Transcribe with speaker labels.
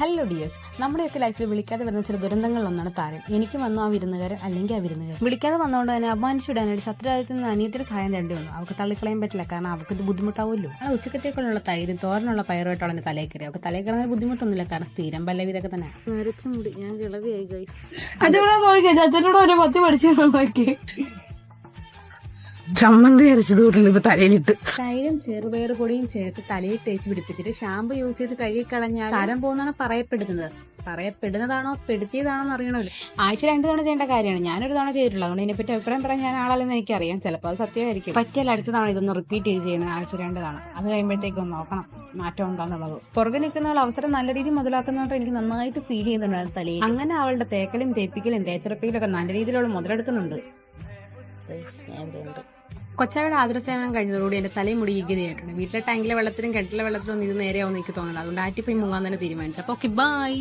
Speaker 1: Hello dears, നമ്മുടെയൊക്കെ ലൈഫിൽ വിളിക്കാതെ വരുന്ന ചില ദുരന്തങ്ങളിലൊന്നാണ് താരം. എനിക്ക് വന്നു ആ വിരുന്നുകാരൻ അല്ലെങ്കിൽ ആ വിരുന്നുകാരൻ. വിളിക്കാതെ വന്നുകൊണ്ട് തന്നെ അപമാനിച്ചിടാനായിട്ട് ശത്രുരാജ്യത്തിൽ നിന്ന് അനിയത്തിന്റെ സഹായം തേണ്ടി വന്നു. അവർക്ക് തള്ളിക്കളയാൻ പറ്റില്ല, കാരണം അവർക്ക് ഇത് ബുദ്ധിമുട്ടാവുമല്ലോ. ആ ഉച്ചക്കത്തേക്കുള്ള തൈരും തോരനുള്ള പയറുമായിട്ട് അവളെ തലയിൽ കയറി. അവർക്ക് തലയിൽ കയറുന്ന ബുദ്ധിമുട്ടൊന്നുമില്ല, കാരണം സ്ഥിരം പല്ലവി ഇതൊക്കെ തന്നെ. നേരത്തെ ഞാൻ കിളവിയായി ഗൈസ്.
Speaker 2: ചമ്മന്തി അരച്ചത് കൂട്ടുണ്ട് ഇപ്പൊ തലയിലിട്ട്.
Speaker 1: തൈരും ചെറുപയർ പൊടിയും ചേർത്ത് തലയിൽ തേച്ച് പിടിപ്പിച്ചിട്ട് ഷാമ്പു യൂസ് ചെയ്ത് കഴുകിക്കളഞ്ഞാൽ തരം പോകുന്നതാണ് പറയപ്പെടുന്നതാണോ പെടുത്തിയതാണോ എന്ന് അറിയണമല്ലോ. ആഴ്ച 2 തവണ ചെയ്യേണ്ട കാര്യമാണ്. ഞാനൊരു തവണ ചെയ്തിട്ടുള്ളൂ, അതുകൊണ്ട് ഇതിനെപ്പറ്റി അഭിപ്രായം പറയാൻ ഞാൻ ആളല്ലെന്ന് എനിക്കറിയാം. ചിലപ്പോൾ അത് സത്യമായിരിക്കും. പറ്റിയാൽ അടുത്ത തവണ ഇതൊന്ന് റിപ്പീറ്റ് ചെയ്ത് ചെയ്യുന്നത് ആഴ്ച 2 തവണ. അത് കഴിയുമ്പോഴത്തേക്ക് ഒന്ന് നോക്കണം മാറ്റം ഉണ്ടോന്നുള്ളത്. പുറകെ നിൽക്കുന്നവൾ അവസരം നല്ല രീതിയിൽ മുതലാക്കുന്നതുകൊണ്ട് എനിക്ക് നന്നായിട്ട് ഫീൽ ചെയ്യുന്നുണ്ട് തലയിൽ. അങ്ങനെ അവളുടെ തേക്കലും തേപ്പിക്കലും തേച്ചുറപ്പിക്കലൊക്കെ നല്ല രീതിയിലുള്ള മുതലെടുക്കുന്നുണ്ട്. കൊച്ചാവിടെ ആതുരസേവനം കഴിഞ്ഞതോടുകൂടി എന്റെ തലയും മുടി ഈഗതയായിട്ടുണ്ട്. വീട്ടിലെ ടാങ്കിലെ വെള്ളത്തിനും കിണറ്റിലെ വെള്ളത്തിനും ഇത് നേരെയാവുമെന്ന് എനിക്ക് തോന്നുന്നത്. അതുകൊണ്ട് ആറ്റിപ്പോയി മുങ്ങാൻ തന്നെ തീരുമാനിച്ചു. അപ്പോൾ ഓക്കെ, ബൈ.